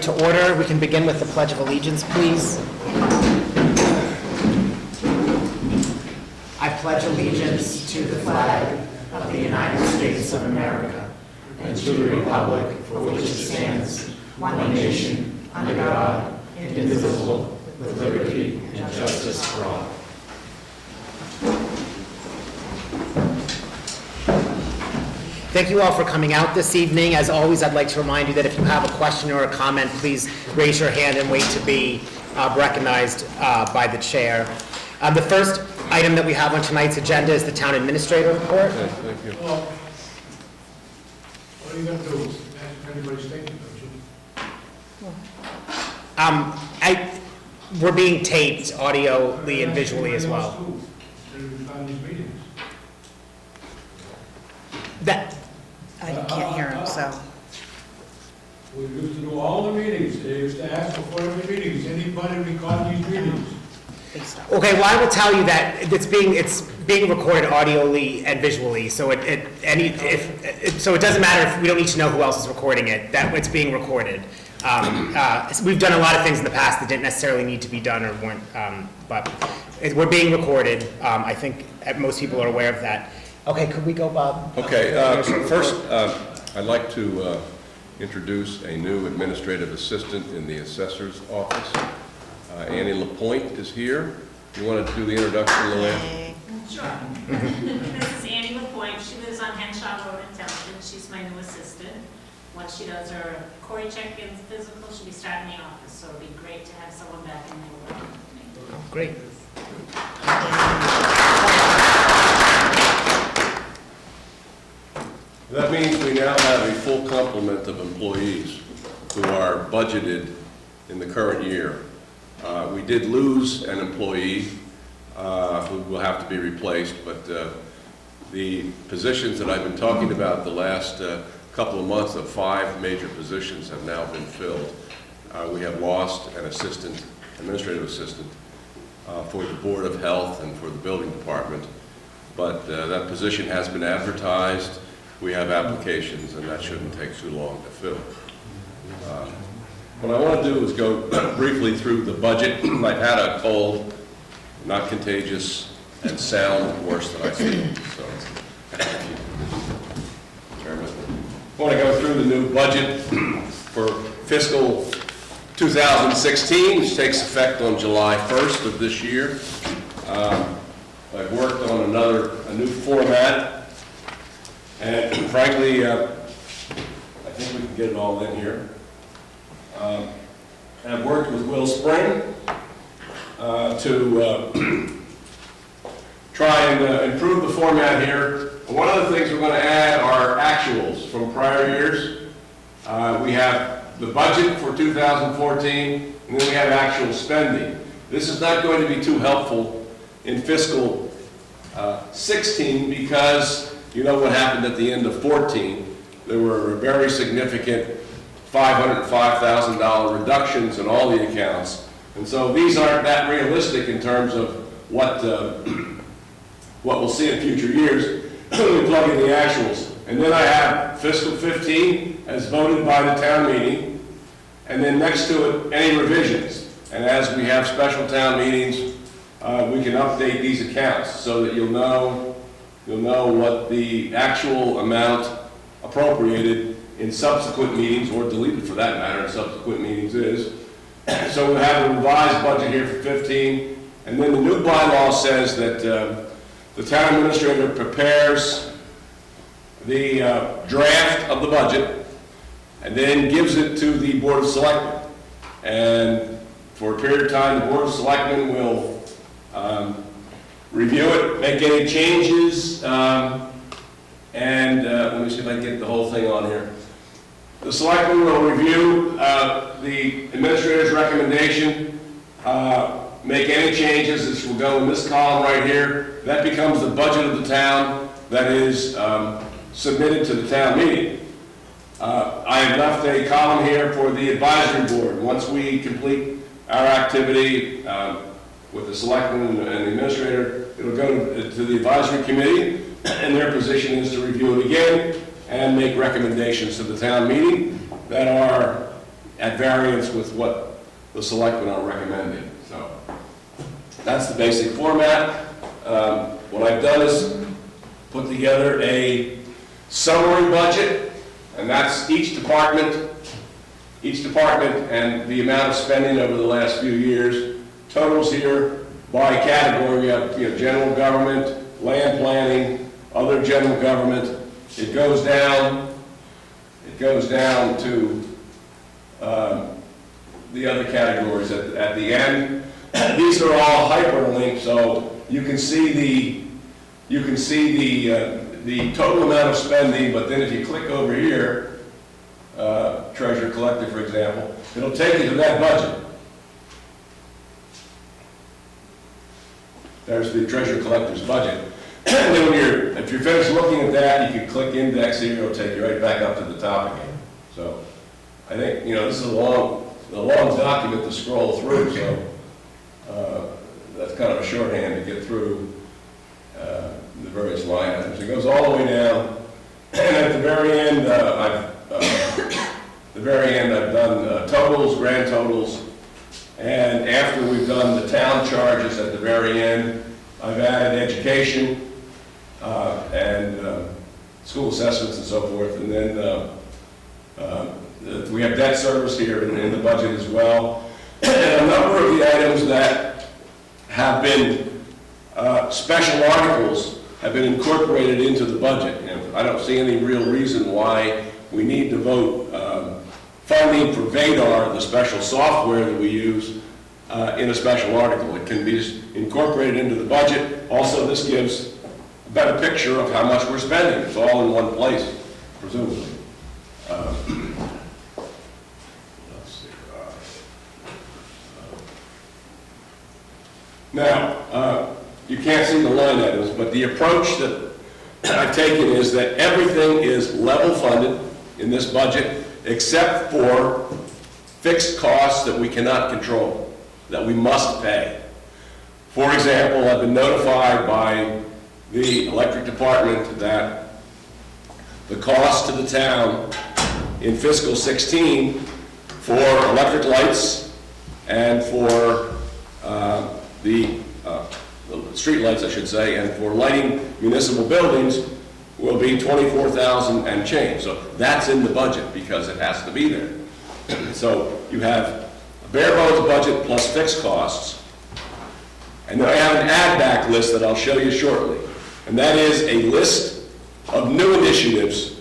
To order, we can begin with the Pledge of Allegiance, please. I pledge allegiance to the flag of the United States of America and to the republic for which it stands, one nation, under God, indivisible, with liberty and justice for all. Thank you all for coming out this evening. As always, I'd like to remind you that if you have a question or a comment, please raise your hand and wait to be recognized by the chair. The first item that we have on tonight's agenda is the town administrator report. Okay, thank you. Well, what are you going to do? Ask anybody's statement, don't you? We're being taped audioly and visually as well. On these meetings. I can't hear him, so. We used to do all the meetings. They used to ask before every meeting, does anybody record these meetings? Okay, well, I will tell you that it's being recorded audioly and visually, so it doesn't matter if we don't need to know who else is recording it. That it's being recorded. We've done a lot of things in the past that didn't necessarily need to be done or weren't, but we're being recorded. I think most people are aware of that. Okay, could we go, Bob? Okay, first, I'd like to introduce a new administrative assistant in the assessor's office. Annie LaPointe is here. You want to do the introduction, Luann? Sure. This is Annie LaPointe. She lives on Henshaw Road in Templeton. She's my new assistant. Once she does her Cory check-ins physical, she'll be starting the office, so it'll be great to have someone back in there working with me. Oh, great. That means we now have a full complement of employees who are budgeted in the current year. We did lose an employee who will have to be replaced, but the positions that I've been talking about the last couple of months of 5 major positions have now been filled. We have lost an administrative assistant for the Board of Health and for the building department, but that position has been advertised. We have applications, and that shouldn't take too long to fill. What I want to do is go briefly through the budget. I've had a cold, not contagious, and sound worse than I feel. So, I want to go through the new budget for fiscal 2016, which takes effect on July 1st of this year. I've worked on a new format. And frankly, I think we can get it all in here. I've worked with Will Spring to try and improve the format here. One of the things we're going to add are actuals from prior years. We have the budget for 2014, and then we have actual spending. This is not going to be too helpful in fiscal 16 because you know what happened at the end of 14. There were very significant $505,000 reductions in all the accounts. And so these aren't that realistic in terms of what we'll see in future years. We plug in the actuals. And then I have fiscal 15 as voted by the town meeting. And then next to it, any revisions. And as we have special town meetings, we can update these accounts so that you'll know what the actual amount appropriated in subsequent meetings, or deleted for that matter in subsequent meetings is. So we'll have a revised budget here for 15, and then the new bylaw says that the town administrator prepares the draft of the budget and then gives it to the Board of Selectmen. And for a period of time, the Board of Selectmen will review it, make any changes, and let me see if I can get the whole thing on here. The selectmen will review the administrator's recommendation, make any changes. This will go in this column right here. That becomes the budget of the town that is submitted to the town meeting. I have left a column here for the advisory board. Once we complete our activity with the selectmen and the administrator, it'll go to the advisory committee, and their position is to review it again and make recommendations to the town meeting that are at variance with what the selectmen are recommending. So that's the basic format. What I've done is put together a summary budget, and that's each department and the amount of spending over the last few years. Totals here by category. We have, general government, land planning, other general government. It goes down to the other categories at the end. These are all hyperlinked, so you can see the total amount of spending. But then if you click over here, Treasurer Collector, for example, it'll take you to that budget. There's the Treasurer Collector's budget. And then if you're finished looking at that, you can click index here, it'll take you right back up to the top again. So I think, this is a long document to scroll through, so that's kind of a shorthand to get through the various line items. It goes all the way down, and at the very end, I've done totals, grand totals, and after we've done the town charges at the very end, I've added education and school assessments and so forth, and then we have debt service here in the budget as well, and a number of the items that have been special articles have been incorporated into the budget. I don't see any real reason why we need to vote funding for Vadar, the special software that we use, in a special article. It can be just incorporated into the budget. Also, this gives a better picture of how much we're spending. It's all in one place, presumably. Let's see. Now, you can't see the line items, but the approach that I've taken is that everything is level funded in this budget except for fixed costs that we cannot control, that we must pay. For example, I've been notified by the electric department that the cost to the town in fiscal 16 for electric lights and for the street lights, I should say, and for lighting municipal buildings will be $24,000 and change. So that's in the budget because it has to be there. So you have a bare bones budget plus fixed costs. And then I have an add-back list that I'll show you shortly. And that is a list of new initiatives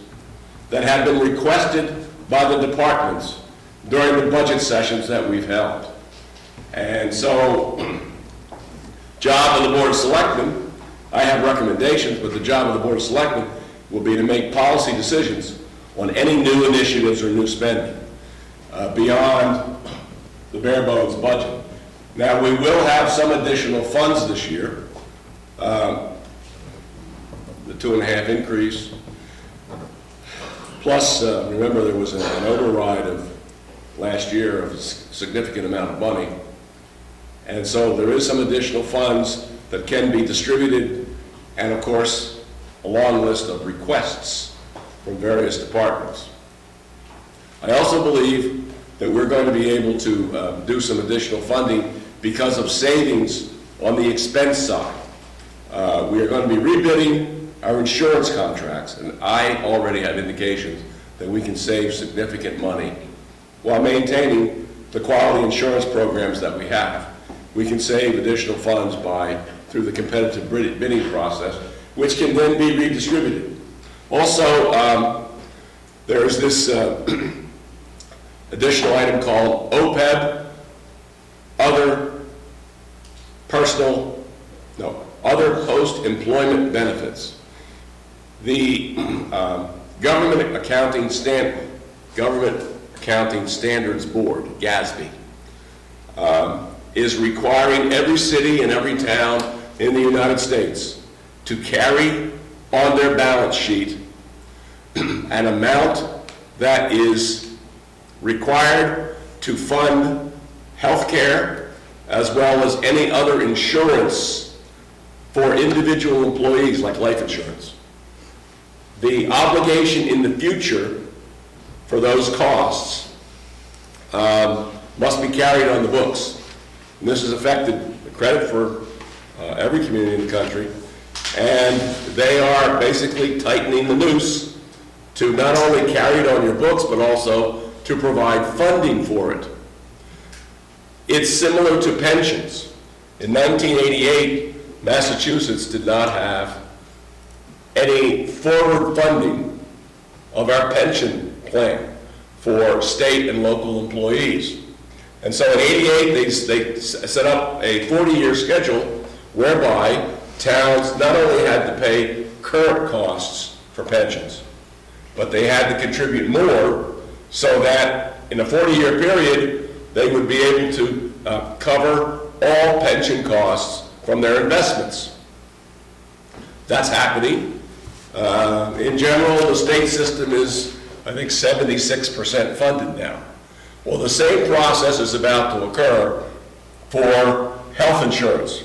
that have been requested by the departments during the budget sessions that we've held. And so, job of the Board of Selectmen, I have recommendations, but the job of the Board of Selectmen will be to make policy decisions on any new initiatives or new spending beyond the bare bones budget. Now, we will have some additional funds this year, the 2.5 increase, plus, remember there was an override of last year of a significant amount of money. And so there is some additional funds that can be distributed, and of course, a long list of requests from various departments. I also believe that we're going to be able to do some additional funding because of savings on the expense side. We are going to be rebidding our insurance contracts, and I already have indications that we can save significant money while maintaining the quality insurance programs that we have. We can save additional funds through the competitive bidding process, which can then be redistributed. Also, there is this additional item called OPEB, other post-employment benefits. The Government Accounting Standards Board, GASB, is requiring every city and every town in the United States to carry on their balance sheet an amount that is required to fund health care as well as any other insurance for individual employees like life insurance. The obligation in the future for those costs must be carried on the books. And this has affected the credit for every community in the country. And they are basically tightening the noose to not only carry it on your books, but also to provide funding for it. It's similar to pensions. In 1988, Massachusetts did not have any forward funding of our pension plan for state and local employees. And so in '88, they set up a 40-year schedule whereby towns not only had to pay current costs for pensions, but they had to contribute more so that in a 40-year period, they would be able to cover all pension costs from their investments. That's happening. In general, the state system is, I think, 76% funded now. Well, the same process is about to occur for health insurance.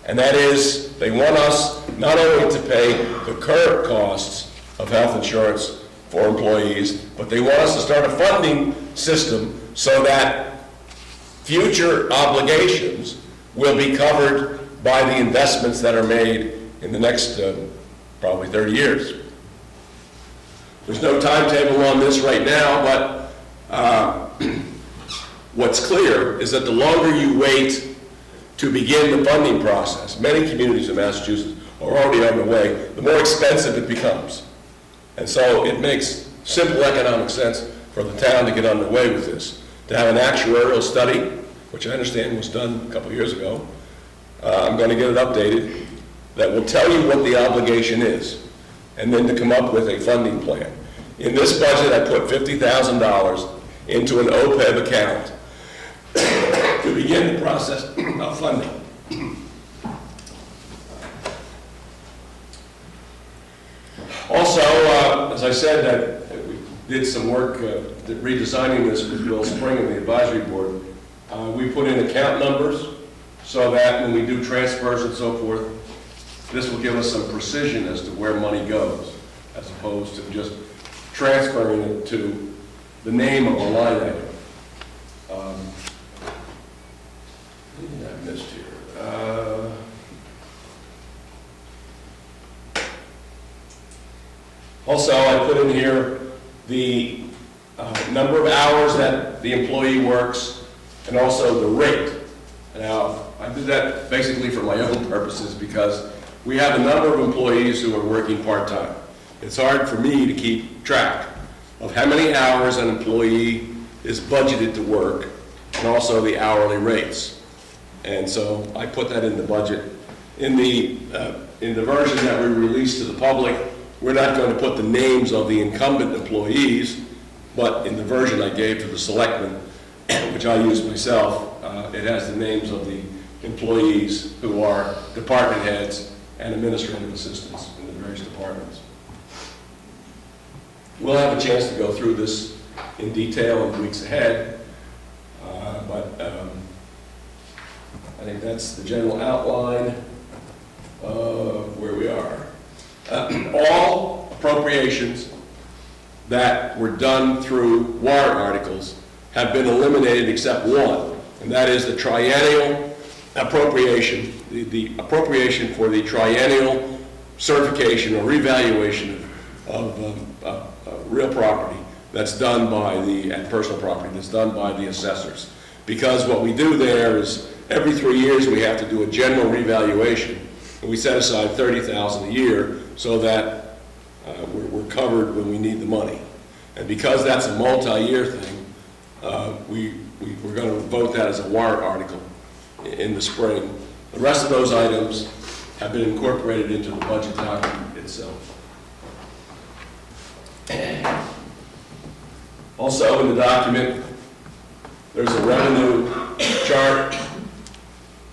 And that is, they want us not only to pay the current costs of health insurance for employees, but they want us to start a funding system so that future obligations will be covered by the investments that are made in the next probably 30 years. There's no timetable on this right now, but what's clear is that the longer you wait to begin the funding process, many communities in Massachusetts are already on the way, the more expensive it becomes. And so it makes simple economic sense for the town to get underway with this, to have an actuarial study, which I understand was done a couple of years ago. I'm going to get it updated, that will tell you what the obligation is, and then to come up with a funding plan. In this budget, I put $50,000 into an OPEB account to begin the process of funding. Also, as I said, that we did some work redesigning this with Will Spring and the advisory board. We put in account numbers so that when we do transfers and so forth, this will give us some precision as to where money goes, as opposed to just transferring it to the name of a line item. I missed here. Also, I put in here the number of hours that the employee works and also the rate. Now, I did that basically for my own purposes because we have a number of employees who are working part-time. It's hard for me to keep track of how many hours an employee is budgeted to work and also the hourly rates. And so I put that in the budget. In the version that we released to the public, we're not going to put the names of the incumbent employees, but in the version I gave to the selectmen, which I use myself, it has the names of the employees who are department heads and administrative assistants in the various departments. We'll have a chance to go through this in detail in the weeks ahead, but I think that's the general outline of where we are. All appropriations that were done through warrant articles have been eliminated except one, and that is the triennial appropriation, the appropriation for the triennial certification or revaluation of real property that's done by and personal property that's done by the assessors. Because what we do there is every 3 years we have to do a general revaluation, and we set aside $30,000 a year so that we're covered when we need the money. And because that's a multi-year thing, we're going to vote that as a warrant article in the spring. The rest of those items have been incorporated into the budget document itself. Also in the document, there's a revenue chart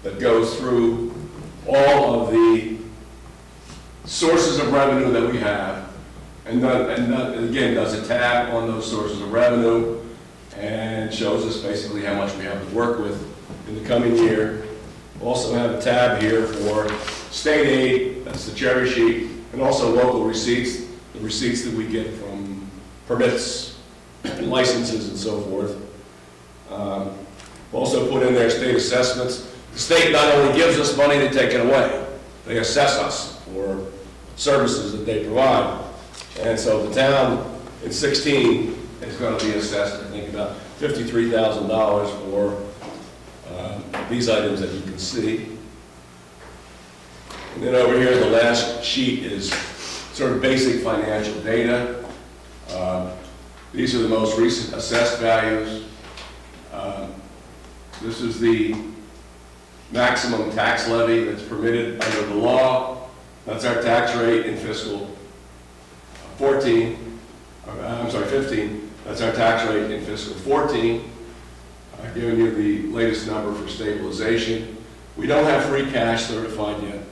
that goes through all of the sources of revenue that we have, and again does a tab on those sources of revenue and shows us basically how much we have to work with in the coming year. Also have a tab here for state aid, that's the cherry sheet, and also local receipts, the receipts that we get from permits and licenses and so forth. Also put in there state assessments. The state not only gives us money, they take it away. They assess us for services that they provide. And so the town in 16 is going to be assessed, I think, about $53,000 for these items that you can see. And then over here, the last sheet is sort of basic financial data. These are the most recent assessed values. This is the maximum tax levy that's permitted under the law. That's our tax rate in fiscal 15. That's our tax rate in fiscal 14. I've given you the latest number for stabilization. We don't have free cash certified yet.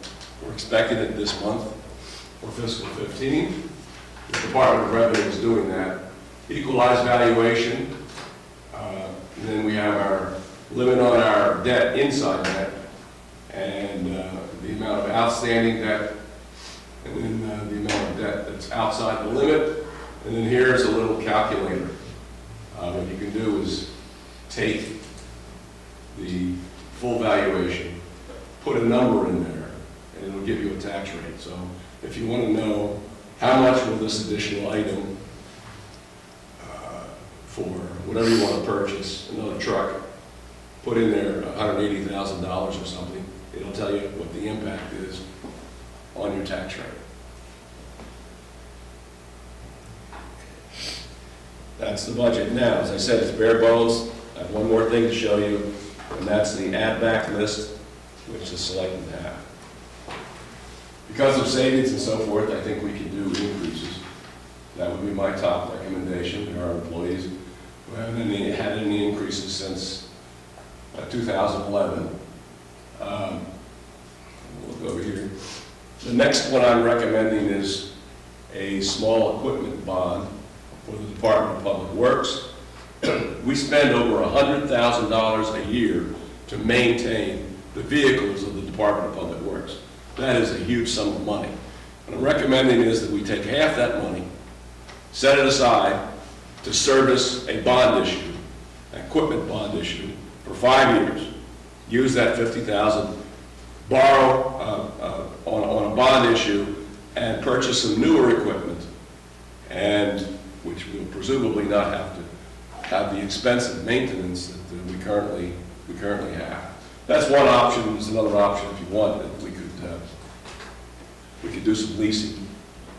We're expecting it this month for fiscal 15. The Department of Revenue is doing that. Equalized valuation. And then we have our limit on our debt inside that, and the amount of outstanding debt, and then the amount of debt that's outside the limit. And then here's a little calculator. What you can do is take the full valuation, put a number in there, and it'll give you a tax rate. So if you want to know how much will this additional item for whatever you want to purchase, another truck, put in there $180,000 or something, it'll tell you what the impact is on your tax rate. That's the budget. Now, as I said, it's bare bones. I have one more thing to show you, and that's the add-back list, which the selectmen have. Because of savings and so forth, I think we can do increases. That would be my top recommendation to our employees. We haven't had any increases since 2011. We'll go over here. The next one I'm recommending is a small equipment bond for the Department of Public Works. We spend over $100,000 a year to maintain the vehicles of the Department of Public Works. That is a huge sum of money. What I'm recommending is that we take half that money, set it aside to service a bond issue, an equipment bond issue, for 5 years. Use that $50,000, borrow on a bond issue, and purchase some newer equipment, and which will presumably not have to have the expensive maintenance that we currently have. That's one option. There's another option if you want. We could do some leasing,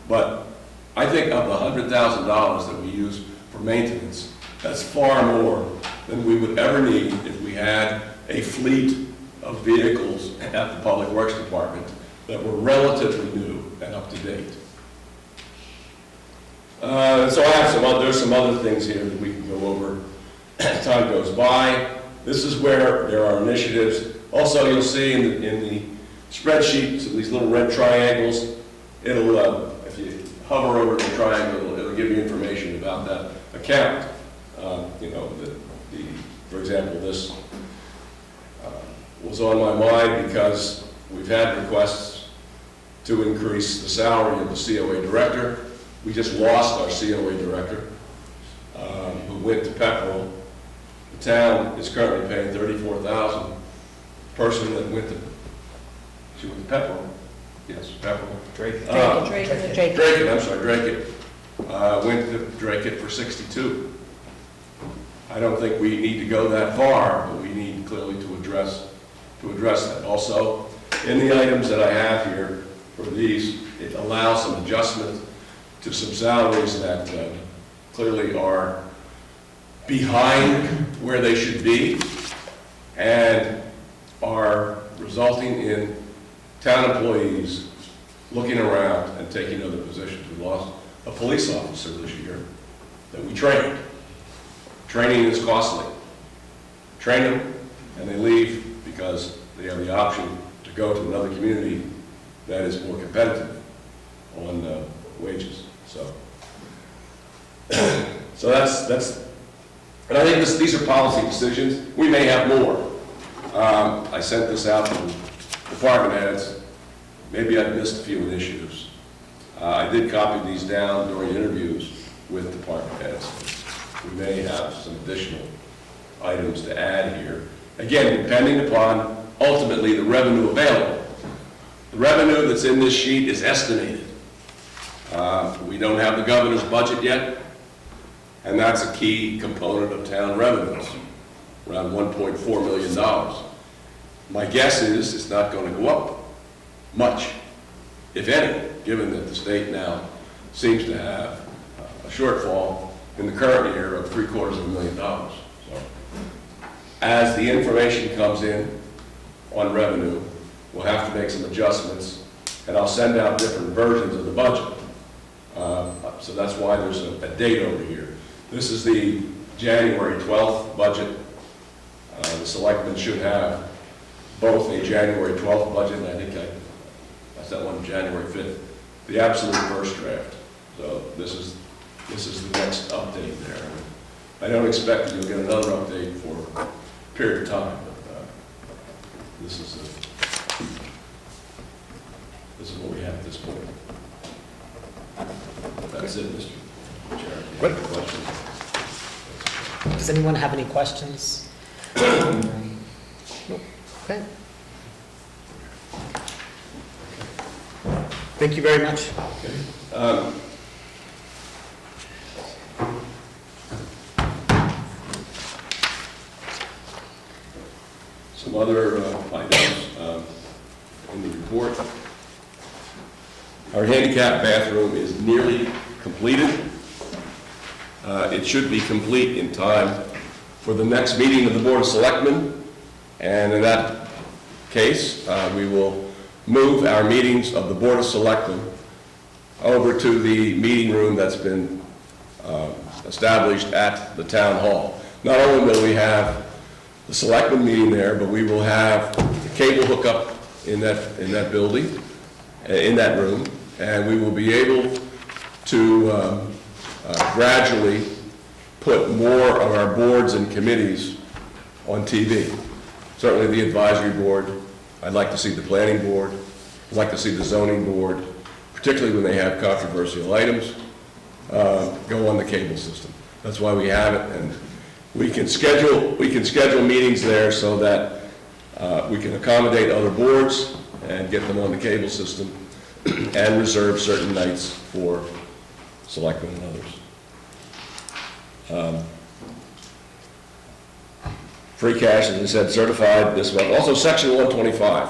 but I think of the $100,000 that we use for maintenance, that's far more than we would ever need if we had a fleet of vehicles at the Public Works Department that were relatively new and up to date. So I have there's some other things here that we can go over as time goes by. This is where there are initiatives. Also, you'll see in the spreadsheet, so these little red triangles, it'll, if you hover over the triangle, it'll give you information about that account. For example, this was on my mind because we've had requests to increase the salary of the COA director. We just lost our COA director, who went to Pepperell. The town is currently paying $34,000. Person that went to Pepperell. Yes, Pepperell. Drake. Drake. I'm sorry, Drake. Went to Drake for 62. I don't think we need to go that far, but we need clearly to address that. Also, in the items that I have here for these, it allows some adjustment to some salaries that clearly are behind where they should be and are resulting in town employees looking around and taking other positions. We lost a police officer this year that we trained. Training is costly. Train them and they leave because they have the option to go to another community that is more competitive on wages. So that's, and I think these are policy decisions. We may have more. I sent this out to department heads. Maybe I missed a few initiatives. I did copy these down during interviews with department heads. We may have some additional items to add here. Again, depending upon ultimately the revenue available. The revenue that's in this sheet is estimated. We don't have the governor's budget yet, and that's a key component of town revenues, around $1.4 million. My guess is it's not going to go up much, if any, given that the state now seems to have a shortfall in the current year of $750,000. So, as the information comes in on revenue, we'll have to make some adjustments, and I'll send out different versions of the budget. So that's why there's a date over here. This is the January 12th budget. The selectmen should have both a January 12th budget, and I think that's that one, January 5th, the absolute first draft. So this is the next update there. I don't expect that you'll get another update for a period of time, but this is what we have at this point. That's it, Mr. Chair. If you have any questions? Does anyone have any questions? Nope. Okay. Thank you very much. Okay. Some other items in the report. Our handicap bathroom is nearly completed. It should be complete in time for the next meeting of the Board of Selectmen, and in that case, we will move our meetings of the Board of Selectmen over to the meeting room that's been established at the Town Hall. Not only will we have the Selectmen meeting there, but we will have the cable hookup in that building, in that room, and we will be able to gradually put more of our boards and committees on TV. Certainly the advisory board. I'd like to see the planning board. I'd like to see the zoning board, particularly when they have controversial items, go on the cable system. That's why we have it, and we can schedule meetings there so that we can accommodate other boards and get them on the cable system and reserve certain nights for selectmen and others. Free cash, as I said, certified this month. Also, Section 125.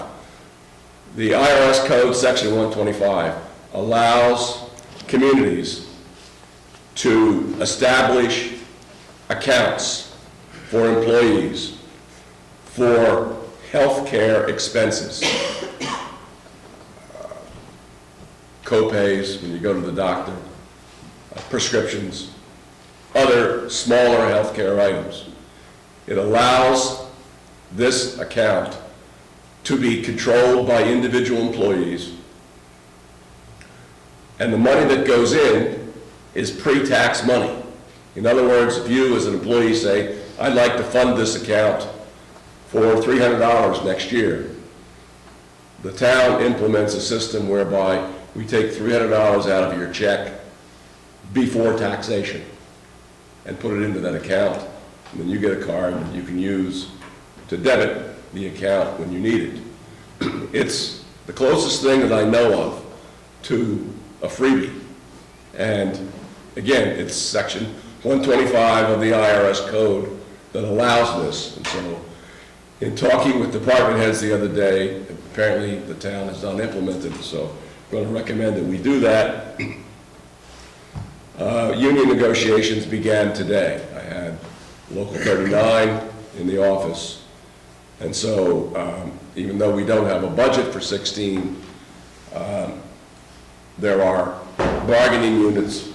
The IRS Code, Section 125, allows communities to establish accounts for employees for health care expenses. Co-pays when you go to the doctor, prescriptions, other smaller health care items. It allows this account to be controlled by individual employees, and the money that goes in is pre-tax money. In other words, if you as an employee say, I'd like to fund this account for $300 next year, the town implements a system whereby we take $300 out of your check before taxation and put it into that account, and then you get a card that you can use to debit the account when you need it. It's the closest thing that I know of to a freebie. And again, it's Section 125 of the IRS Code that allows this. And so in talking with department heads the other day, apparently the town has not implemented it, so I'm going to recommend that we do that. Union negotiations began today. I had Local 39 in the office. And so even though we don't have a budget for 16, there are bargaining units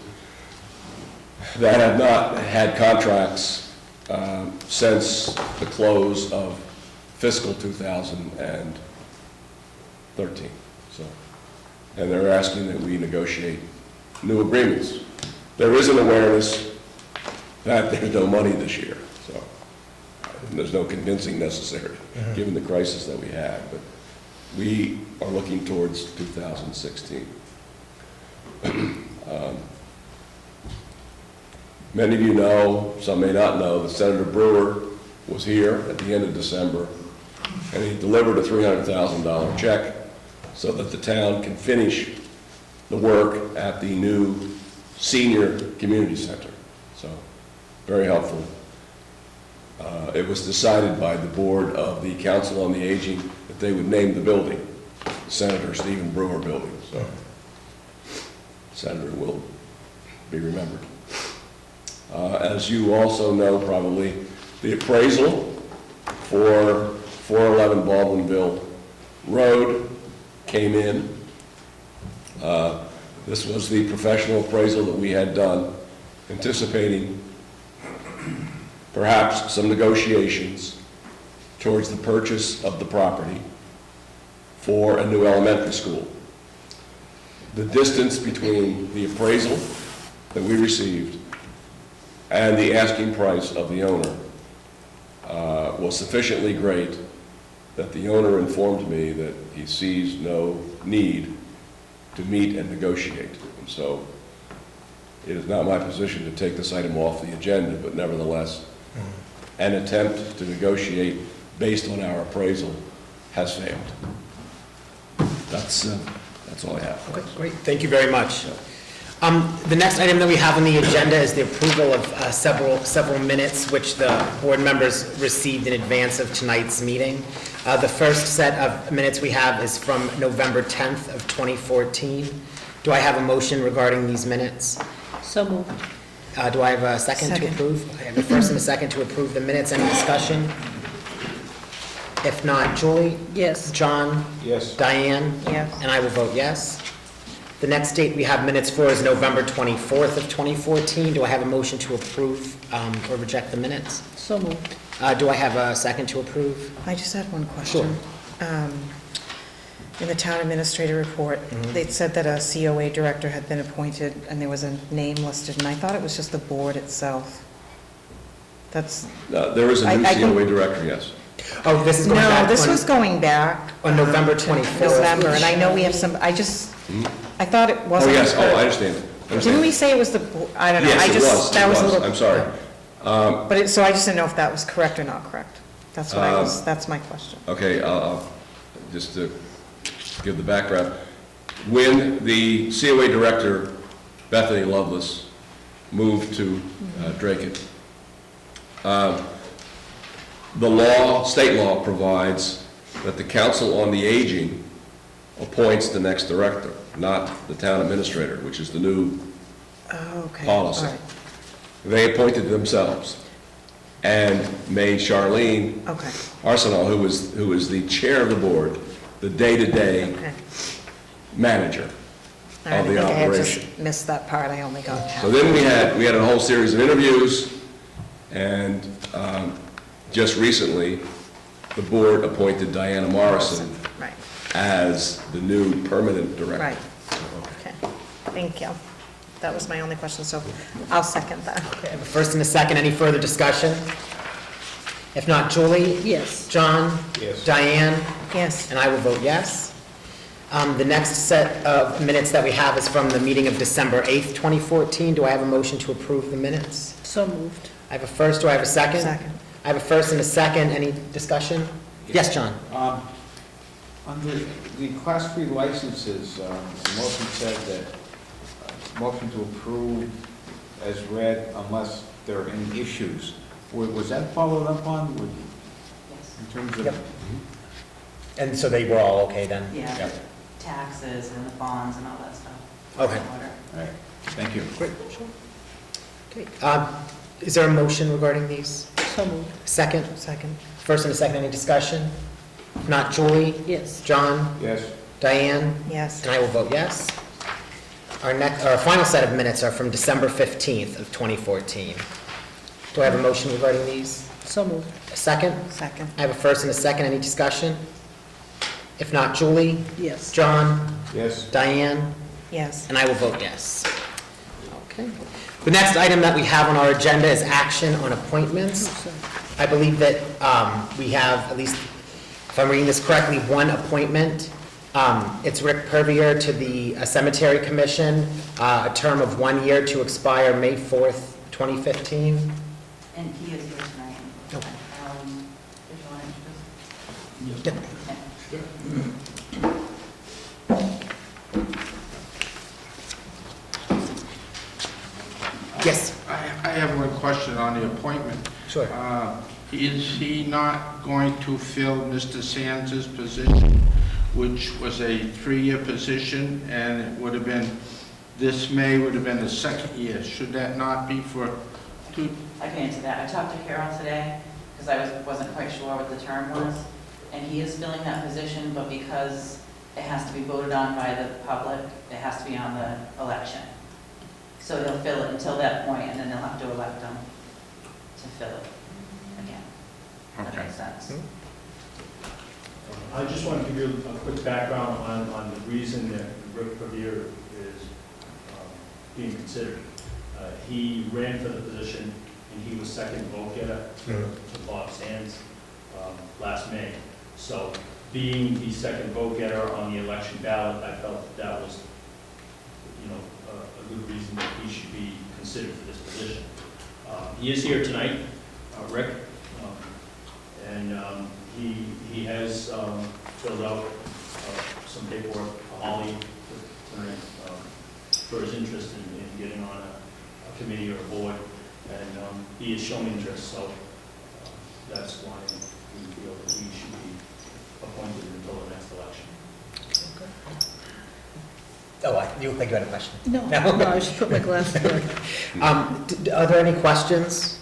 that have not had contracts since the close of fiscal 2013. So, and they're asking that we negotiate new agreements. There is an awareness that there's no money this year, so there's no convincing necessary, given the crisis that we had, but we are looking towards 2016. Many of you know, some may not know, that Senator Brewer was here at the end of December, and he delivered a $300,000 check so that the town can finish the work at the new senior community center. So, very helpful. It was decided by the board of the Council on the Aging that they would name the building Senator Stephen Brewer Building. So, Senator will be remembered. As you also know, probably, the appraisal for 411 Baldwinville Road came in. This was the professional appraisal that we had done, anticipating perhaps some negotiations towards the purchase of the property for a new elementary school. The distance between the appraisal that we received and the asking price of the owner was sufficiently great that the owner informed me that he sees no need to meet and negotiate. And so it is not my position to take this item off the agenda, but nevertheless, an attempt to negotiate based on our appraisal has failed. That's all I have. Okay, great, thank you very much. The next item that we have on the agenda is the approval of several minutes which the board members received in advance of tonight's meeting. The first set of minutes we have is from November 10th of 2014. Do I have a motion regarding these minutes? So moved. Do I have a second to approve? I have a first and a second to approve the minutes. Any discussion? If not, Julie? Yes. John? Yes. Diane? Yes. And I will vote yes. The next date we have minutes for is November 24th of 2014. Do I have a motion to approve or reject the minutes? So moved. Do I have a second to approve? I just had one question. In the town administrator report, they said that a COA director had been appointed and there was a name listed, and I thought it was just the board itself. That's, There is a new I can- COA director, yes. Oh, this is going back no, this on- was going back. on November to 24th. November, and I know we have some, I thought it Oh, wasn't. yes, oh, I understand. Didn't we say it was the, I don't know, Yes, I it just, was, that it was a was. little. I'm sorry. But it, so I just didn't know if that was correct or not correct. That's what I was, that's my question. Okay, just to give the background. When the COA director, Bethany Lovelace, moved to Dracut, the law, state law provides that the Council on the Aging appoints the next director, not the town administrator, which is the new Oh, okay. policy. All right. They appointed themselves and made Charlene Okay, Arsenal, who is the chair of the board, the day-to-day okay. manager All right, of I the think I had operation. just missed that part, I only got half. So then we had a whole series of interviews, and just recently, the board appointed Diana Morrison Right, as the new permanent director. right. Okay, thank you. That was my only question, so I'll second that. Okay, I have a first and a second. Any further discussion? If not, Julie? Yes. John? Yes. Diane? Yes. And I will vote yes. The next set of minutes that we have is from the meeting of December 8th, 2014. Do I have a motion to approve the minutes? So moved. I have a first. Do I have a second? Second. I have a first and a second. Any discussion? Yes, John? Under the Class 3 licenses, the motion said that, motion to approve as read unless there are any issues. Was that followed up on with, in terms Yep. of? And so they were all okay then? Yeah, Yep. taxes and the bonds and all that stuff. Okay. In order. All right, thank you. Great, sure. Okay, is there a motion regarding these? So moved. Second? Second. First and a second, any discussion? If not, Julie? Yes. John? Yes, Diane? Yes. And I will vote yes. Our final set of minutes are from December 15th of 2014. Do I have a motion regarding these? So moved. A second? Second. I have a first and a second, any discussion? If not, Julie? Yes. John? yes, Diane? Yes. And I will vote yes. Okay. The next item that we have on our agenda is action on appointments. I believe that we have, at least, if I'm reading this correctly, one appointment. It's Rick Purvier to the Cemetery Commission, a term of 1 year to expire May 4th, 2015. And he is here tonight. Okay. I'll Yes, I have one question on the appointment. sure. Is he not going to fill Mr. Sands' position, which was a 3-year position, and it would have been, this May would have been the 2nd year? Should that not be for two? I can answer that. I talked to Carol today, because I wasn't quite sure what the term was, and he is filling that position, but because it has to be voted on by the public, it has to be on the election. So he'll fill it until that point, and then they'll have to elect him to fill it again. That Okay. makes sense. I just want to give you a quick background on the reason that Rick Revere is being considered. He ran for the position, and he was second vote getter to Bob Sands last May. So being the second vote getter on the election ballot, I felt that was, a good reason that he should be considered for this position. He is here tonight, Rick, and he has filled out some paperwork for Holly tonight for his interest in getting on a committee or a board, and he has shown interest, so that's why we feel that he should be appointed until the next election. Oh, you look like you had a question. No, I just put my glasses on. Are there any questions?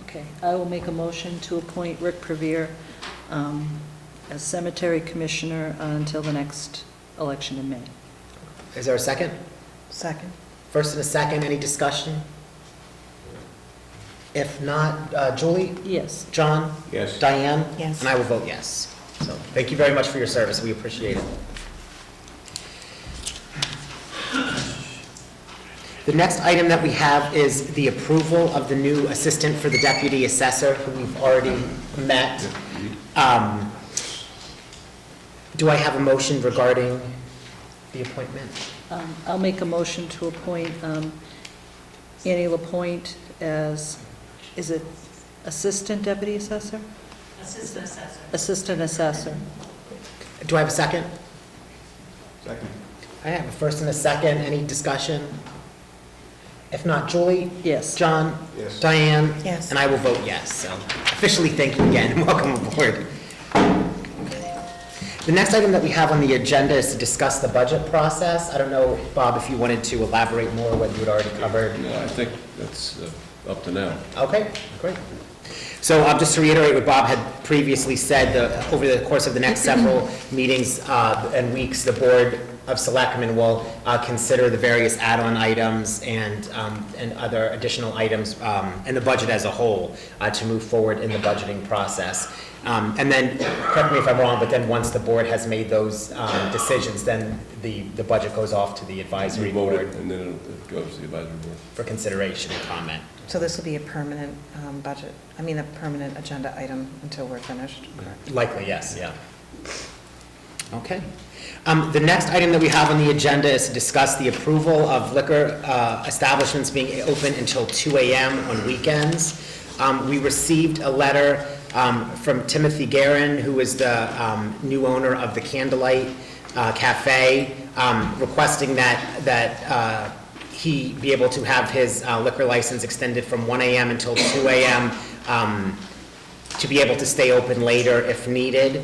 Okay, I will make a motion to appoint Rick Revere as cemetery commissioner until the next election in May. Is there a second? Second. First and a second, any discussion? If not, Julie? Yes. John? Yes. Diane? Yes. And I will vote yes. So, thank you very much for your service, we appreciate it. The next item that we have is the approval of the new assistant for the deputy assessor, who we've already met. Do I have a motion regarding the appointment? I'll make a motion to appoint Annie Lapointe as, is it assistant deputy assessor? Assistant assessor. Assistant assessor. Do I have a second? Second. I have a first and a second, any discussion? If not, Julie? Yes. John? Yes. Diane? Yes. And I will vote yes, so officially thank you again, and welcome aboard. The next item that we have on the agenda is to discuss the budget process. I don't know, Bob, if you wanted to elaborate more, what you had already covered. No, I think that's up to now. Okay, great. So just to reiterate what Bob had previously said, over the course of the next several meetings and weeks, the Board of Selectmen will consider the various add-on items and other additional items and the budget as a whole to move forward in the budgeting process. And then, correct me if I'm wrong, but then once the board has made those decisions, then the budget goes off to the advisory We vote board it, and then it goes to the advisory board. for consideration and comment. So this will be a permanent budget, a permanent agenda item until we're finished? Likely, yes, yeah. Okay. The next item that we have on the agenda is to discuss the approval of liquor establishments being open until 2 a.m. on weekends. We received a letter from Timothy Guerin, who is the new owner of the Candlelight Cafe, requesting that he be able to have his liquor license extended from 1 a.m. until 2 a.m. To be able to stay open later if needed.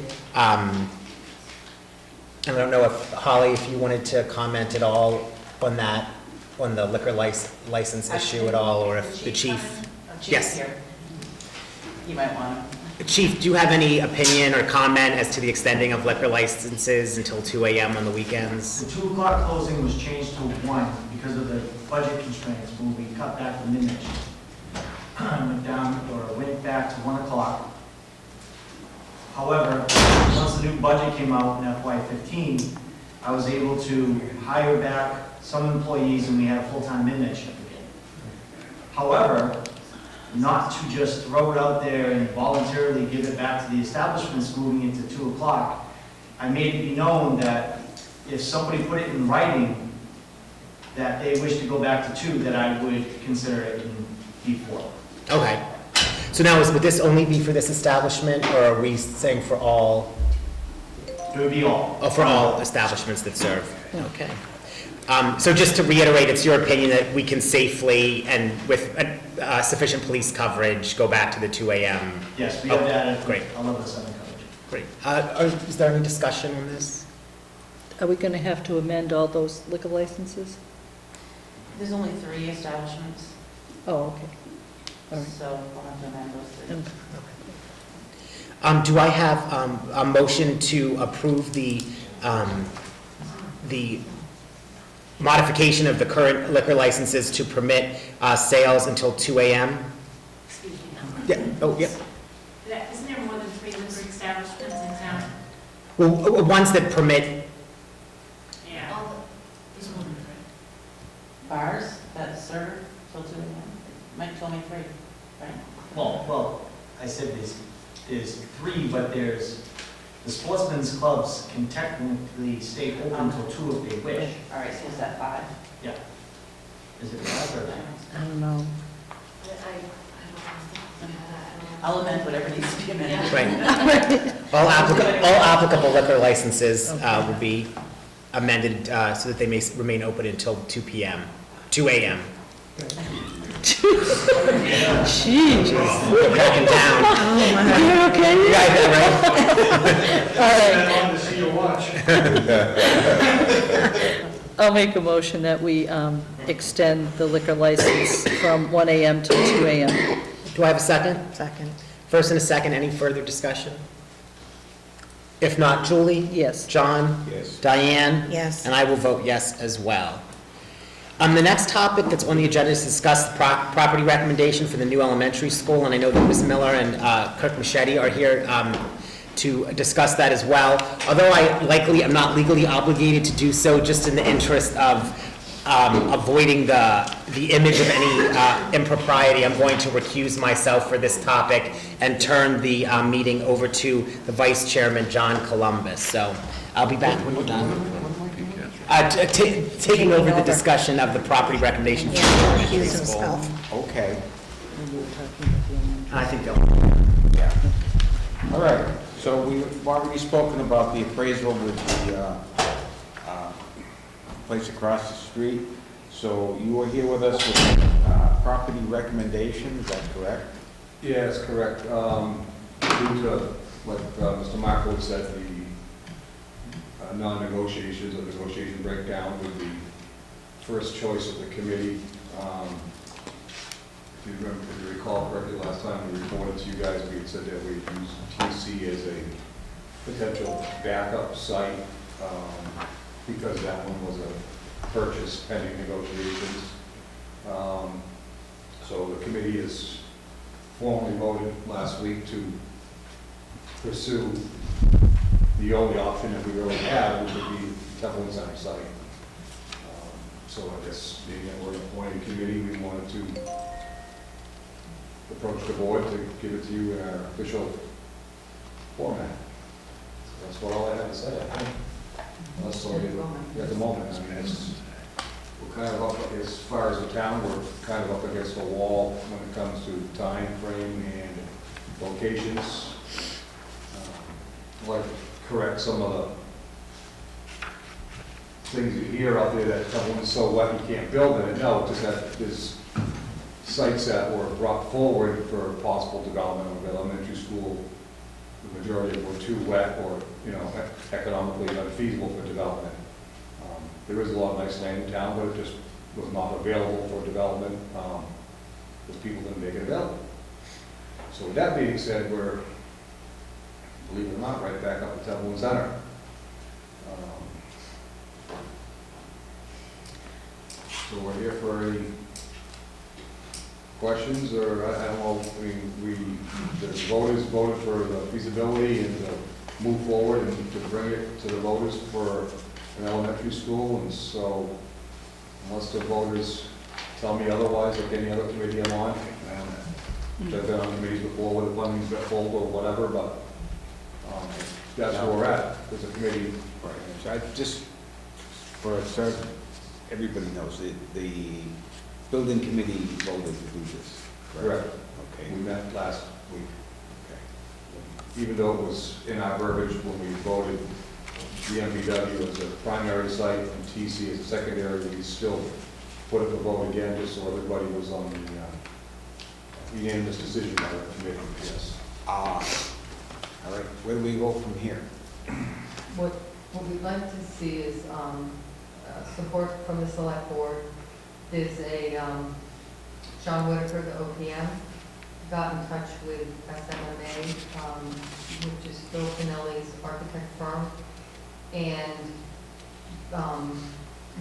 I don't know if, Holly, if you wanted to comment at all on that, on the liquor license issue at all, or if the chief. Yes. Here. You might want to. Chief, do you have any opinion or comment as to the extending of liquor licenses until 2 a.m. on the weekends? The 2 o'clock closing was changed to 1 because of the budget constraints when we cut back the midnight shift. Went back to 1 o'clock. However, once the new budget came out in FY15, I was able to hire back some employees and we had a full-time midnight shift again. However, not to just throw it out there and voluntarily give it back to the establishments moving into 2 o'clock, I made it be known that if somebody put it in writing that they wish to go back to 2, that I would consider it in before. Okay. So now, would this only be for this establishment, or are we saying for all, It would be all. for all establishments that serve? Okay. So just to reiterate, it's your opinion that we can safely and with sufficient police coverage go back to the 2 AM? Yes, we have that at Great. 11:07 coverage. Great. Is there any discussion on this? Are we going to have to amend all those liquor licenses? There's only 3 establishments, Oh, okay. All right. so we'll have to amend those 3. And Do I have a motion to approve the modification of the current liquor licenses to permit sales until 2 AM? Excuse me. Yeah, oh, yeah. Isn't there more than 3 liquor establishments in town? Well, ones that permit, Yeah. Bars that serve till 2 AM? Mike told me 3, right? Well, I said there's 3, but the sportsmen's clubs can technically stay open until 2 if they wish. All right, so is that 5? Is it 5 or? I don't know. I'll amend whatever needs to be amended. right. All applicable liquor licenses will be amended so that they may remain open until 2 PM, 2 AM. Jeez. We're cracking down. Oh, my. You okay? You got that All right. To see your watch. I'll make a motion that we extend the liquor license from 1 AM to 2 AM. right? Do I have a second? Second. First and a second, any further discussion? If not, Julie? Yes. John? Yes. Diane? Yes. And I will vote yes as well. The next topic that's on the agenda is to discuss the property recommendation for the new elementary school, and I know that Ms. Miller and Kirk Machete are here to discuss that as well. Although I'm not legally obligated to do so, just in the interest of avoiding the image of any impropriety, I'm going to recuse myself for this topic and turn the meeting over to the Vice Chairman, John Columbus. So I'll be back when we're done. Taking over the discussion of the property recommendation for the Yeah, elementary recuse school. himself. Okay, I think they'll. yeah. All right, so we've already spoken about the appraisal with the place across the street. So you are here with us with property recommendation, is that correct? Yeah, that's correct. Due to what Mr. Marco said, the non-negotiations or negotiation breakdown with the first choice of the committee. If you recall correctly, last time we reported to you guys, we had said that we used TC as a potential backup site because that one was a purchase pending negotiations. So the committee has formally voted last week to pursue the only option that we really have, which would be Templeton Center site. So I guess being that we're an appointed committee, we wanted to approach the board to give it to you in our official format. So that's what all I have to say, I think. Unless somebody, at the moment, I mean, we're kind of up, as far as the town, we're kind of up against the wall when it comes to time frame and locations. I'd like to correct some of the things you hear out there that Templeton's so wet you can't build in it. No, just that there's sites that were brought forward for possible development of elementary school. The majority of them were too wet or, economically unfeasible for development. There is a lot of nice land in town, but it just was not available for development because people didn't make it available. So with that being said, we're, believe it or not, right back up at Templeton Center. So we're here for any questions, or I don't know, I mean, the voters voted for the feasibility and to move forward and to bring it to the voters for an elementary school, and so unless the voters tell me otherwise, like any other committee I'm on, and I've been on committees before where the funding's been full or whatever, but that's where we're at, as a committee. Right, so I just, for certain, everybody knows, the building committee voted to do this, correct? Correct. Okay. We met last week. Even though it was in our verbiage when we voted the MBW as a primary site and TC as a secondary, we still put it to vote again, just so everybody was on the unanimous decision by the committee, yes. All right, where do we go from here? What we'd like to see is support from the select board. There's a, John Whitaker, the OPM, got in touch with SMMA, which is Phil Pinelli's architect firm, and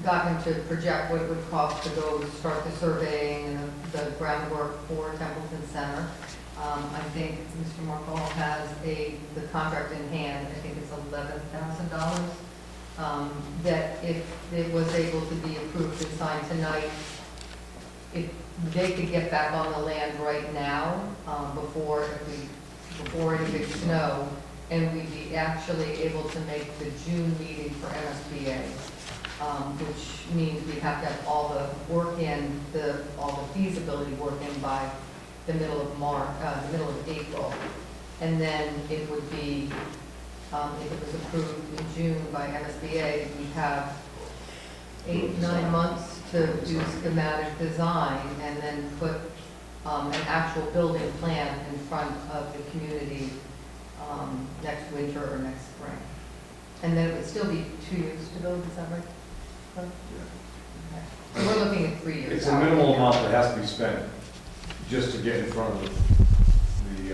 got him to project what it would cost to go start the surveying and the groundwork for Templeton Center. I think Mr. Markle has the contract in hand. I think it's $11,000. That if it was able to be approved and signed tonight, if they could get back on the land right now, before any big snow, and we'd be actually able to make the June meeting for MSBA, which means we'd have to have all the work in, all the feasibility work in by the middle of March, the middle of April. And then it would be, if it was approved in June by MSBA, we'd have 8-9 months to do schematic design and then put an actual building plan in front of the community next winter or next spring. And then it would still be 2 years to build, is that right? Okay. So we're looking at 3 years. It's a minimal amount that has to be spent just to get in front of the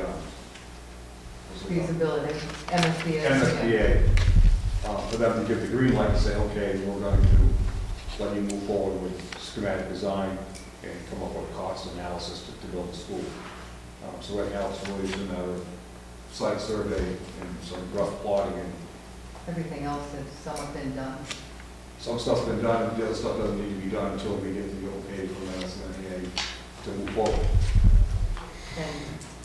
what's it called? Feasibility, MSBA. MSBA, for them to give the green light and say, okay, we're going to let you move forward with schematic design and come up with a cost analysis to build the school. So right now, it's really just a matter of site survey and some rough plotting, and Everything else has somewhat been done. some stuff's been done, and the other stuff doesn't need to be done until we get the okay from MSBA to move forward. And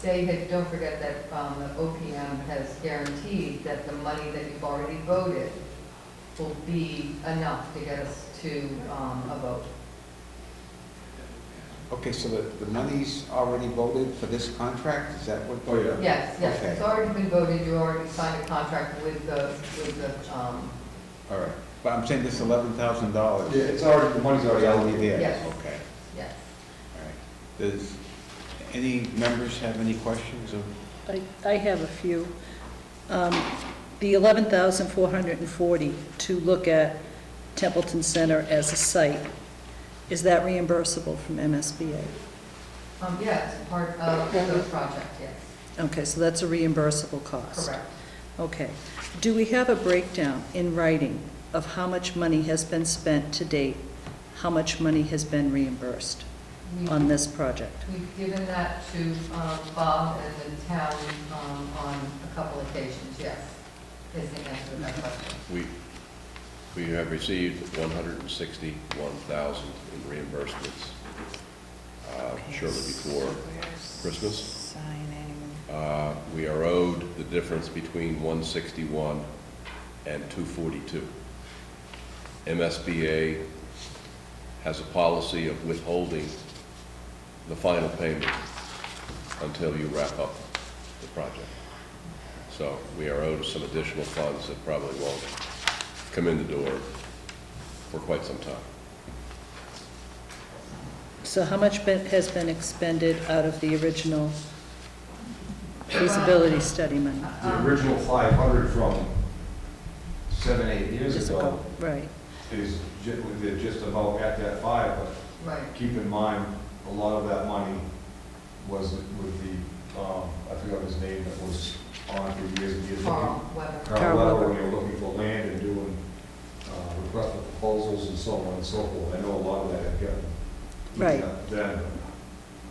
they had, don't forget that the OPM has guaranteed that the money that you've already voted will be enough to get us to a vote. Okay, so the money's already voted for this contract, is that what? Oh, yeah. Yes, yes, Okay. it's already been voted, you already signed a contract with the, All right, but I'm saying this $11,000. Yeah, it's already, the money's already allocated. there. Yes. Okay, yes. all right. Does any members have any questions of? I have a few. The $11,440 to look at Templeton Center as a site, is that reimbursable from MSBA? Yes, part of the project, yes, Okay, so that's a reimbursable cost. correct. Okay. Do we have a breakdown in writing of how much money has been spent to date, how much money has been reimbursed on this project? We've given that to Bob and the town on a couple occasions, yes, is the answer to that question. We have received 161,000 in reimbursements, shortly before Christmas. We are owed the difference between 161 and 242. MSBA has a policy of withholding the final payment until you wrap up the project. So we are owed some additional funds that probably won't come in the door for quite some time. So how much has been expended out of the original feasibility study money? The original 500 from 7-8 years Just ago Right. is just about at that 5, but Right. keep in mind, a lot of that money was with the, I forgot his name, that was on for years and years. Carl Weber. Carl Weber, Weber. when they were looking for land and doing request for proposals and so on and so forth. I know a lot of that had gotten. Right. Then,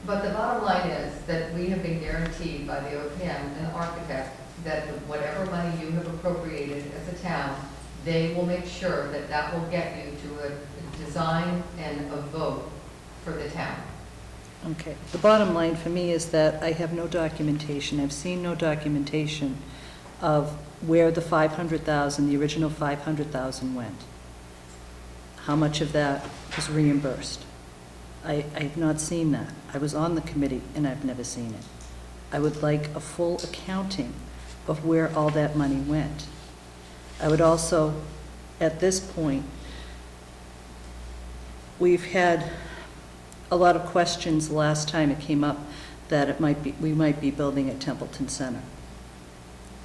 But the bottom line is that we have been guaranteed by the OPM and the architect that whatever money you have appropriated as a town, they will make sure that that will get you to a design and a vote for the town. Okay. The bottom line for me is that I have no documentation. I've seen no documentation of where the 500,000, the original 500,000 went. How much of that was reimbursed? I have not seen that. I was on the committee, and I've never seen it. I would like a full accounting of where all that money went. I would also, at this point, we've had a lot of questions last time it came up that we might be building at Templeton Center.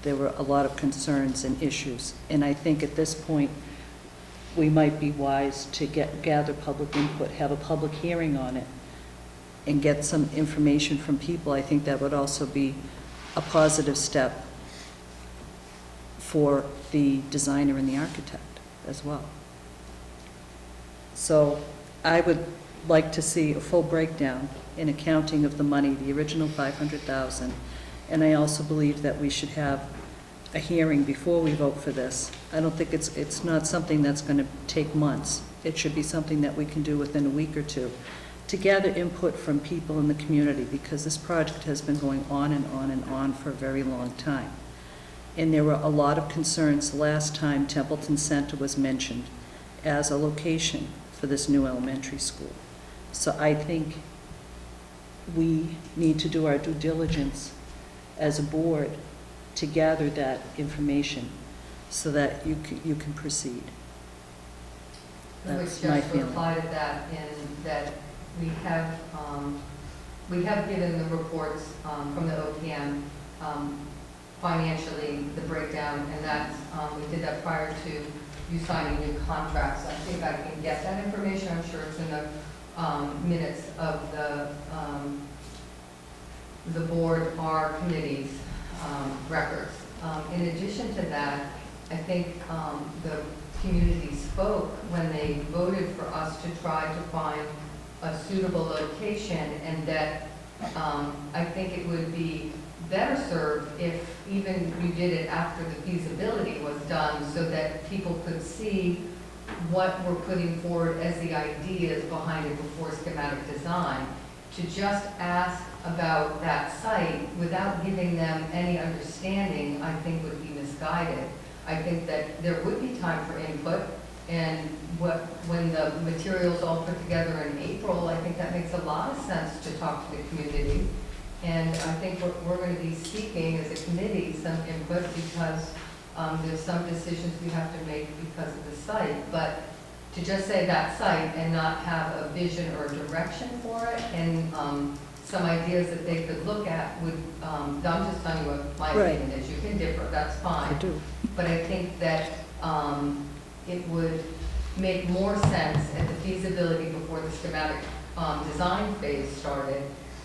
There were a lot of concerns and issues, and I think at this point, we might be wise to gather public input, have a public hearing on it, and get some information from people. I think that would also be a positive step for the designer and the architect as well. So I would like to see a full breakdown in accounting of the money, the original $500,000, and I also believe that we should have a hearing before we vote for this. I don't think it's not something that's going to take months. It should be something that we can do within a week or two to gather input from people in the community, because this project has been going on and on and on for a very long time. And there were a lot of concerns last time Templeton Center was mentioned as a location for this new elementary school. So I think we need to do our due diligence as a board to gather that information so that you can proceed. That's my I would just feeling. reply to that in that we have given the reports from the OPM financially, the breakdown, and that's, we did that prior to you signing new contracts. I think I can get that information. I'm sure it's in the minutes of the board or committee's records. In addition to that, I think the community spoke when they voted for us to try to find a suitable location, and that I think it would be better served if even you did it after the feasibility was done, so that people could see what we're putting forward as the ideas behind it before schematic design. To just ask about that site without giving them any understanding, I think would be misguided. I think that there would be time for input, and when the material's all put together in April, I think that makes a lot of sense to talk to the community. And I think we're going to be seeking as a committee some input, because there's some decisions we have to make because of the site. But to just say that site and not have a vision or direction for it, and some ideas that they could look at would, I'm just telling you what my opinion is. You can differ, that's fine. I do. But I think that it would make more sense at the feasibility before the schematic design phase started,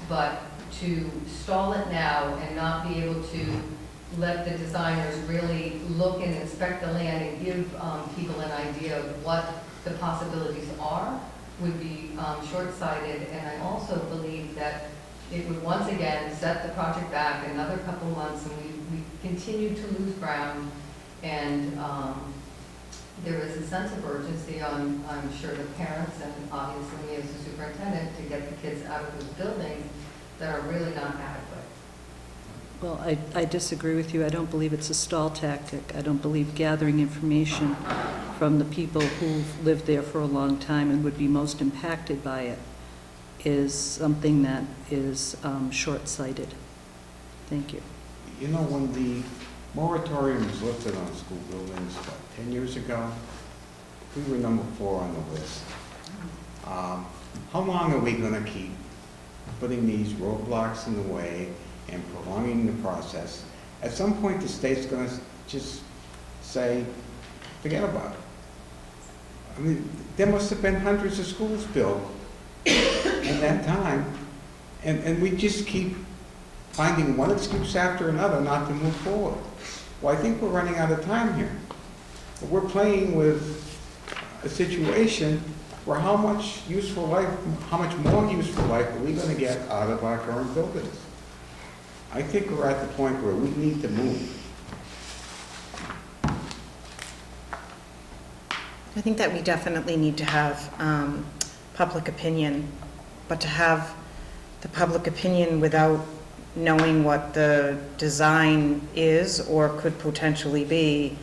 but to stall it now and not be able to let the designers really look and inspect the land and give people an idea of what the possibilities are would be short-sighted. And I also believe that it would once again set the project back another couple months, and we continue to lose ground. And there is a sense of urgency on, I'm sure, the parents and obviously me as a superintendent to get the kids out of those buildings that are really not adequate. Well, I disagree with you. I don't believe it's a stall tactic. I don't believe gathering information from the people who've lived there for a long time and would be most impacted by it is something that is short-sighted. Thank you. You know, when the moratorium was lifted on school buildings, what, 10 years ago, we were number 4 on the list. How long are we going to keep putting these roadblocks in the way and prolonging the process? At some point, the state's going to just say, forget about it. I mean, there must have been hundreds of schools built in that time, and we just keep finding one excuse after another not to move forward. Well, I think we're running out of time here. We're playing with a situation where how much more useful life are we going to get out of our current buildings? I think we're at the point where we need to move. I think that we definitely need to have public opinion, but to have the public opinion without knowing what the design is or could potentially be,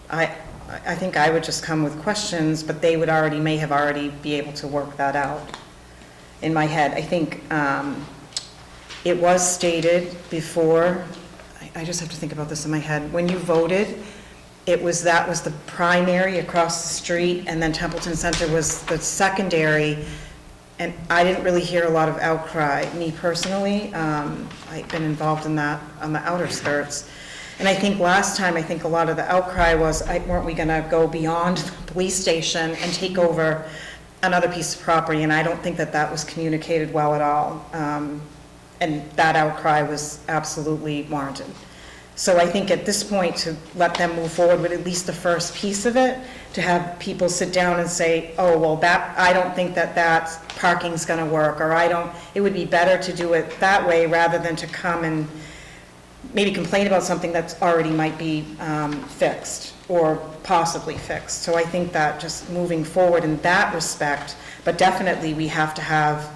I think I would just come with questions, but they would may have already be able to work that out. in my head. I think it was stated before, I just have to think about this in my head. When you voted, that was the primary across the street, and then Templeton Center was the secondary, and I didn't really hear a lot of outcry. Me personally, I've been involved in that on the outer skirts. And I think last time, a lot of the outcry was, weren't we gonna go beyond the police station and take over another piece of property? And I don't think that that was communicated well at all. And that outcry was absolutely warranted. So I think at this point, to let them move forward with at least the first piece of it, to have people sit down and say, oh, well, I don't think that parking's gonna work, or it would be better to do it that way rather than to come and maybe complain about something that's already might be fixed or possibly fixed. So I think that just moving forward in that respect, but definitely we have to have,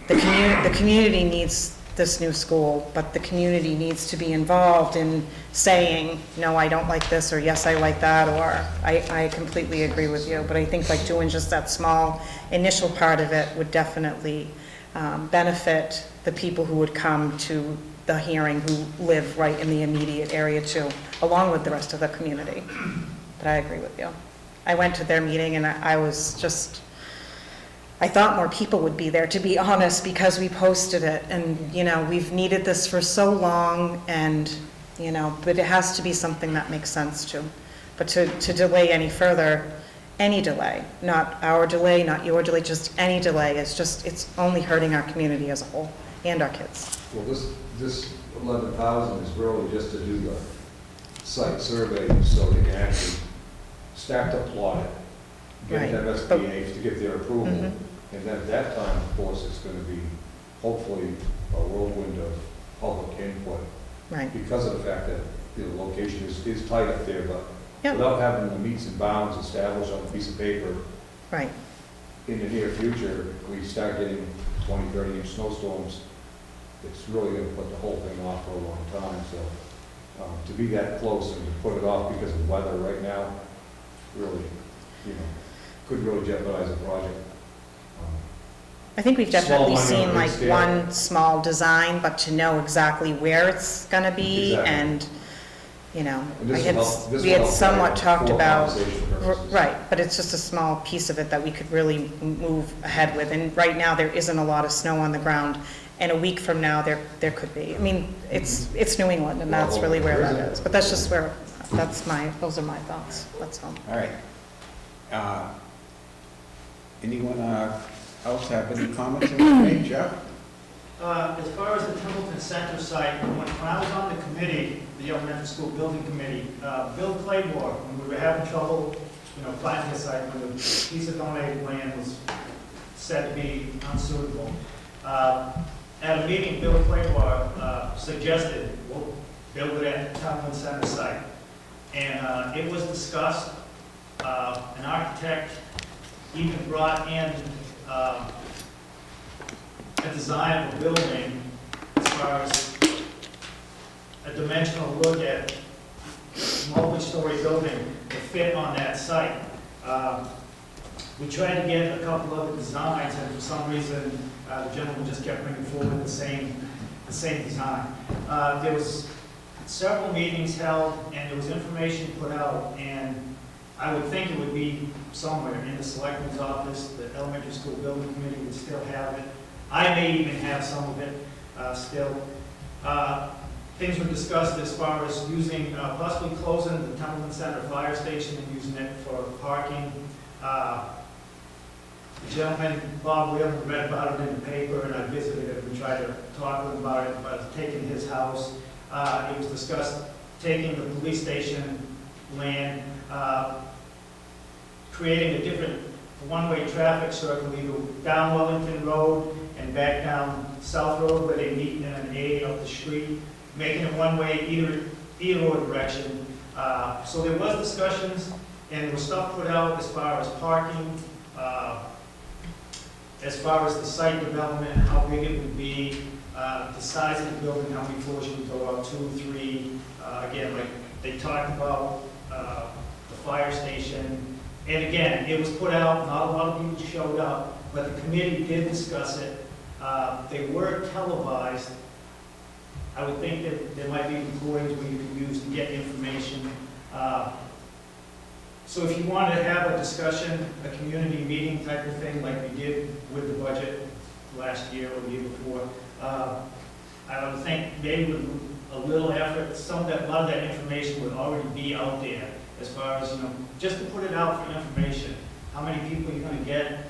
the community needs this new school, but the community needs to be involved in saying, no, I don't like this, or yes, I like that, or I completely agree with you. But I think like doing just that small initial part of it would definitely benefit the people who would come to the hearing who live right in the immediate area too, along with the rest of the community. But I agree with you. I went to their meeting and I thought more people would be there, to be honest, because we posted it, and, we've needed this for so long, and, but it has to be something that makes sense too. But to delay any further, any delay, not our delay, not your delay, just any delay, it's only hurting our community as a whole, and our kids. Well, this 11,000 is really just to do the site survey, so they can actually stack the plot, get Right. MSBA to get their approval. Mhm. And then at that time, of course, it's going to be hopefully a whirlwind of public input. Right. Because of the fact that the location is tight up there, but Yep. without having the meets and bounds established on a piece of paper, Right. in the near future, we start getting 20, 30-inch snowstorms, it's really going to put the whole thing off for a long time. So to be that close and to put it off because of the weather right now, really, could really jeopardize the project. I think we've definitely Small money on seen a like big scale. one small design, but to know exactly where it's gonna be Exactly. and, And this will help- this we will had help somewhat for talked about, conversation purposes. right, but it's just a small piece of it that we could really move ahead with. And right now, there isn't a lot of snow on the ground, and a week from now, there could be. I mean, it's New England, and that's really where that is. But that's just where, those are my thoughts, that's all. All right. Anyone else have any comments on the page, Jeff? As far as the Templeton Center site, when I was on the committee, the elementary school building committee, Bill Claymore, when we were having trouble, finding a site, when the piece of donated land was said to be unsuitable, at a meeting, Bill Claymore suggested, we'll build it at the Templeton Center site. And it was discussed, an architect even brought in a design of a building as far as a dimensional look at multi-story building to fit on that site. We tried to get a couple of the designs, and for some reason, the gentleman just kept bringing forward the same design. There was several meetings held, and there was information put out, and I would think it would be somewhere in the selectman's office. The elementary school building committee would still have it. I may even have some of it still. Things were discussed as far as using, possibly closing the Templeton Center fire station and using it for parking. The gentleman, Bob Whelan, read about it in the paper, and I visited it and tried to talk with him about it, about taking his house. It was discussed taking the police station land, creating a different one-way traffic circle, either down Wellington Road and back down South Road where they meet in an A up the street, making it one-way either direction. So there was discussions, and there was stuff put out as far as parking, as far as the site development, how big it would be, the size of the building, how many floors you would go up, 2, 3. Again, like they talked about the fire station, And again, it was put out, not a lot of people showed up, but the committee did discuss it. They were televised. I would think that there might be recordings where you could use to get information. So if you wanted to have a discussion, a community meeting type of thing, like we did with the budget last year or the year before, I would think maybe with a little effort, a lot of that information would already be out there as far as, just to put it out for information. How many people you're gonna get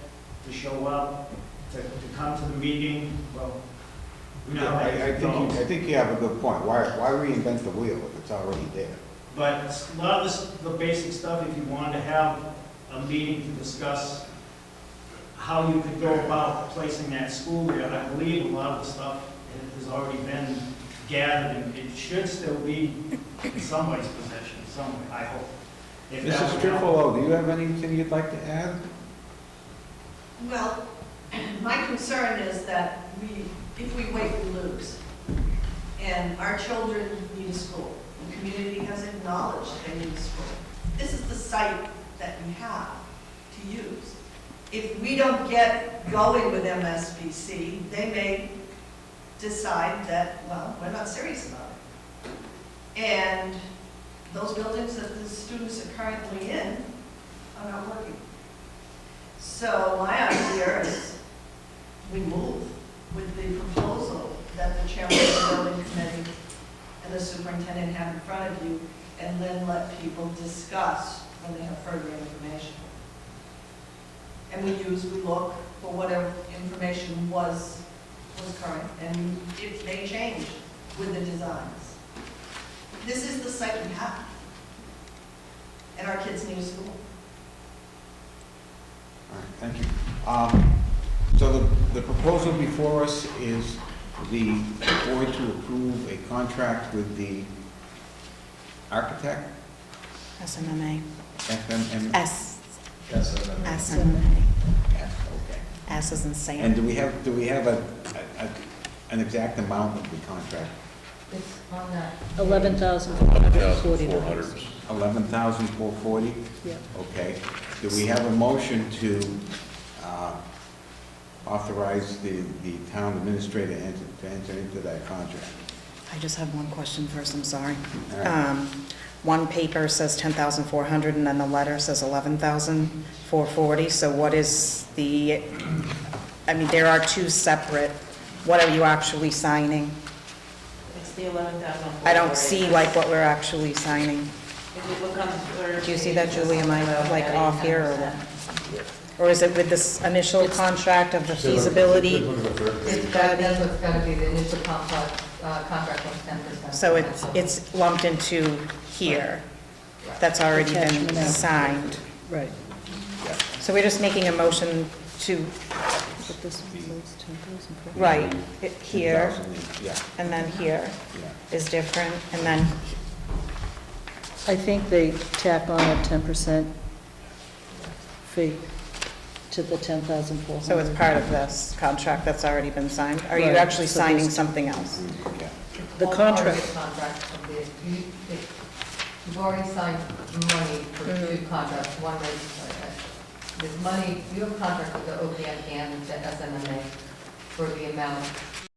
to show up, to come to the meeting? Well, we know how I that goes. think you have a good point. Why reinvent the wheel if it's already there? But a lot of the basic stuff, if you wanted to have a meeting to discuss how you could go about placing that school there, I believe a lot of the stuff has already been gathered, and it should still be in somebody's possession, somewhere, I hope. If that Mrs. would help. Trufalo, do you have anything you'd like to add? Well, my concern is that if we wait, we lose. And our children need a school. The community has acknowledged they need a school. This is the site that we have to use. If we don't get going with MSBC, they may decide that, well, we're not serious about it. And those buildings that the students are currently in are not working. So my idea is we move with the proposal that the chairman of the building committee and the superintendent have in front of you, and then let people discuss when they have further information. And we look for whatever information was current, and it may change with the designs. This is the site we have, and our kids need a school. All right, thank you. So the proposal before us is the board to approve a contract with the architect? SMMA. FMM? S. SMMA. SMMA. Yes, okay. S is in Sam. And do we have an exact amount of the contract? It's on that. $11,440. $11,440? Yeah. Okay. Do we have a motion to authorize the town administrator to enter into that contract? I just have one question first, I'm sorry. All right. One paper says 10,400 and then the letter says 11,440. So what is there are two separate, what are you actually signing? It's the 11,000. I don't see what we're actually signing. If you look on the third Do you see that, page, it Julie? Am I says like adding off here or 10%. what? Or is it with this initial contract of the feasibility? That's what's gotta be the initial contract was 10%. So it's lumped into here. That's already been Attachment F. signed. Right. So we're just making a motion to, But this one says 10,440. right, here, 10,000, yeah, and then here yeah. is different, and then, I think they tack on a 10% fee to the 10,400. so it's part of this contract that's already been signed? Are you Right, actually so signing there's- something else? Yeah. The All part of contract, the contract of this. You've already signed money for two contracts. One is, this money, you have a contract with the OPM and the SMMA for the amount